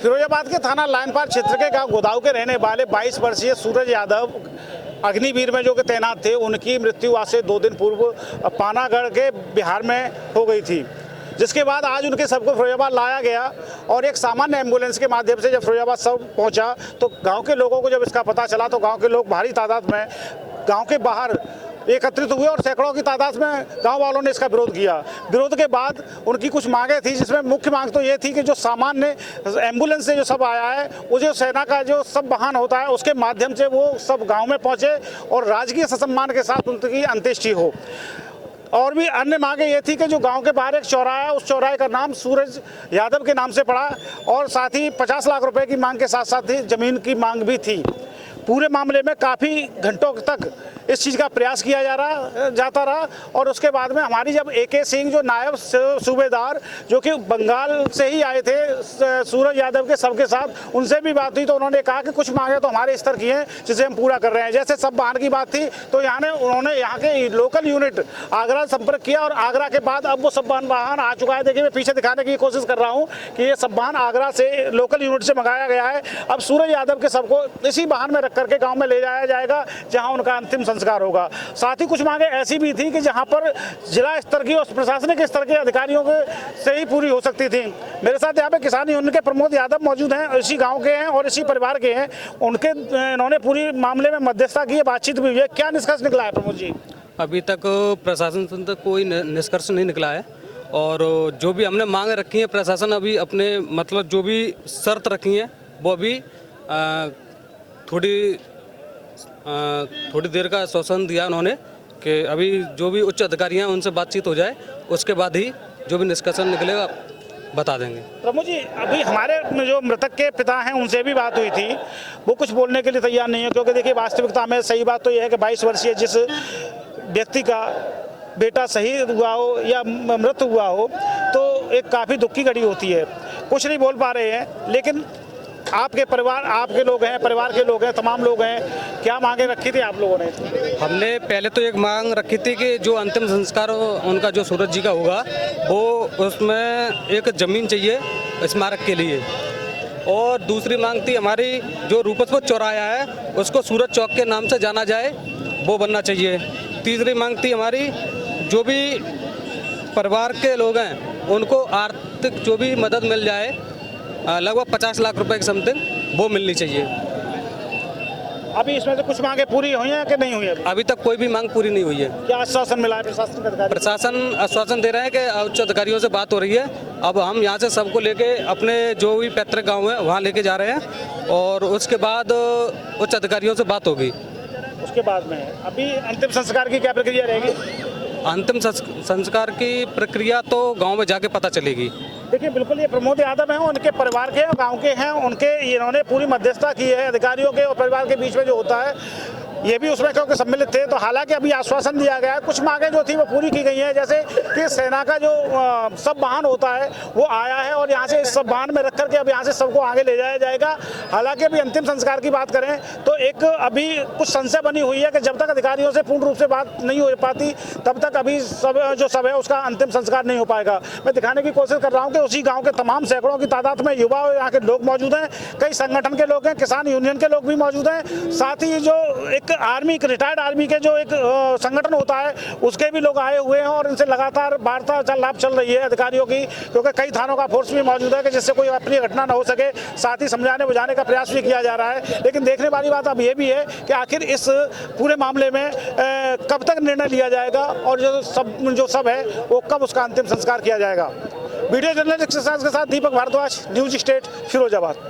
फिरोजाबाद के थाना लाइनपार क्षेत्र के गांव गोदाऊ के रहने वाले 22 वर्षीय सूरज यादव अग्निवीर में जो कि तैनात थे, उनकी मृत्यु आज से 2 दिन पूर्व पानागढ़ के बिहार में हो गई थी, जिसके बाद आज उनके शव को फिरोजाबाद लाया गया और एक सामान्य एम्बुलेंस के माध्यम से जब फिरोजाबाद शव पहुंचा तो गांव के लोगों को जब इसका पता चला तो गांव के लोग भारी तादाद में गांव के बाहर एकत्रित हुए और सैकड़ों की तादाद में गांव वालों ने इसका विरोध किया। विरोध के बाद उनकी कुछ मांगें थी, जिसमें मुख्य मांग तो ये थी कि जो सामान्य एम्बुलेंस से जो सब आया है, वो जो सेना का जो सब वाहन होता है उसके माध्यम से वो सब गांव में पहुंचे और राजकीय सम्मान के साथ उनकी अंत्येष्टि हो। और भी अन्य मांगे ये थी कि जो गांव के बाहर एक चौराहा है, उस चौराहे का नाम सूरज यादव के नाम से पड़ा और साथ ही 50 लाख रुपए की मांग के साथ साथ ही जमीन की मांग भी थी। पूरे मामले में काफ़ी घंटों तक इस चीज़ का प्रयास किया जाता रहा और उसके बाद में हमारी जब AK सिंह जो नायब सूबेदार जो कि बंगाल से ही आए थे सूरज यादव के सबके साथ, उनसे भी बात हुई तो उन्होंने कहा कि कुछ मांगे तो हमारे स्तर की हैं जिसे हम पूरा कर रहे हैं। जैसे सब वाहन की बात थी तो उन्होंने यहाँ के लोकल यूनिट आगरा संपर्क किया और आगरा के बाद अब वो सब वाहन आ चुका है। देखिए मैं पीछे दिखाने की कोशिश कर रहा हूँ कि ये सब वाहन आगरा से लोकल यूनिट से मंगाया गया है। अब सूरज यादव के सबको इसी वाहन में रख करके गाँव में ले जाया जाएगा जहाँ उनका अंतिम संस्कार होगा। साथ ही कुछ मांगे ऐसी भी थी कि जहां पर जिला स्तर की और प्रशासनिक स्तर के अधिकारियों के से ही पूरी हो सकती थी। मेरे साथ यहाँ पे किसान यूनियन के प्रमोद यादव मौजूद हैं, इसी गांव के हैं और इसी परिवार के हैं। इन्होंने पूरी मामले में मध्यस्थता की, बातचीत भी हुई है। क्या निष्कर्ष निकला है प्रमोद जी? अभी तक प्रशासन से तक कोई निष्कर्ष नहीं निकला है और जो भी हमने मांग रखी है प्रशासन अभी अपने मतलब जो भी शर्त रखी है वो अभी थोड़ी देर का आश्वासन दिया उन्होंने कि अभी जो भी उच्च अधिकारी हैं उनसे बातचीत हो जाए, उसके बाद ही जो भी निष्कर्ष निकलेगा बता देंगे। प्रभु जी, अभी हमारे जो मृतक के पिता हैं उनसे भी बात हुई थी, वो कुछ बोलने के लिए तैयार नहीं है क्योंकि देखिए वास्तविकता में सही बात तो यह है कि 22 वर्षीय जिस व्यक्ति का बेटा शहीद हुआ हो या मृत हुआ हो तो एक काफ़ी दुख की घड़ी होती है। कुछ नहीं बोल पा रहे हैं, लेकिन आपके परिवार, आपके लोग हैं, परिवार के लोग हैं, तमाम लोग हैं, क्या मांगे रखी थी आप लोगों ने? हमने पहले तो एक मांग रखी थी कि जो अंतिम संस्कार उनका जो सूरज जी का होगा वो उसमें एक ज़मीन चाहिए स्मारक के लिए, और दूसरी मांग थी हमारी जो रूपसपुर चौराहा है उसको सूरज चौक के नाम से जाना जाए, वो बनना चाहिए। तीसरी मांग थी हमारी जो भी परिवार के लोग हैं उनको आर्थिक जो भी मदद मिल जाए लगभग 50 लाख रुपए की समथिंग वो मिलनी चाहिए। अभी इसमें से कुछ मांगे पूरी हुई हैं कि नहीं हुई है? अभी तक कोई भी मांग पूरी नहीं हुई है। क्या आश्वासन मिला है प्रशासन का? प्रशासन आश्वासन दे रहे हैं कि उच्च अधिकारियों से बात हो रही है। अब हम यहाँ से सबको लेके अपने जो भी पैतृक गांव है वहाँ लेके जा रहे हैं और उसके बाद उच्च अधिकारियों से बात होगी। उसके बाद में अभी अंतिम संस्कार की क्या प्रक्रिया रहेगी? अंतिम संस्कार की प्रक्रिया तो गांव में जाके पता चलेगी। देखिए बिल्कुल, ये प्रमोद यादव हैं, उनके परिवार के और गांव के हैं, इन्होंने पूरी मध्यस्थता की है अधिकारियों के और परिवार के बीच में जो होता है ये भी उसमें क्योंकि सम्मिलित थे। तो हालांकि अभी आश्वासन दिया गया है, कुछ मांगे जो थी वो पूरी की गई हैं, जैसे कि सेना का जो सब वाहन होता है वो आया है और यहाँ से इस सब वाहन में रख करके अब यहाँ से सबको आगे ले जाया जाएगा। हालांकि अभी अंतिम संस्कार की बात करें तो एक अभी कुछ संशय बनी हुई है कि जब तक अधिकारियों से पूर्ण रूप से बात नहीं हो पाती तब तक अभी सब है उसका अंतिम संस्कार नहीं हो पाएगा। मैं दिखाने की कोशिश कर रहा हूँ कि उसी गाँव के तमाम सैकड़ों की तादाद में युवा और यहाँ के लोग मौजूद हैं, कई संगठन के लोग हैं, किसान यूनियन के लोग भी मौजूद हैं, साथ ही जो एक रिटायर्ड आर्मी के जो एक संगठन होता है उसके भी लोग आए हुए हैं और इनसे लगातार वार्तालाप चल रही है अधिकारियों की, क्योंकि कई थानों का फोर्स भी मौजूद है कि जिससे कोई अप्रिय घटना न हो सके। साथ ही समझाने बुझाने का प्रयास भी किया जा रहा है। लेकिन देखने वाली बात अब ये भी है कि आखिर इस पूरे मामले में कब तक निर्णय लिया जाएगा और जो सब है वो कब उसका अंतिम संस्कार किया जाएगा। वीडियो जर्नलिस्ट के साथ दीपक भारद्वाज, न्यूज स्टेट, फिरोजाबाद।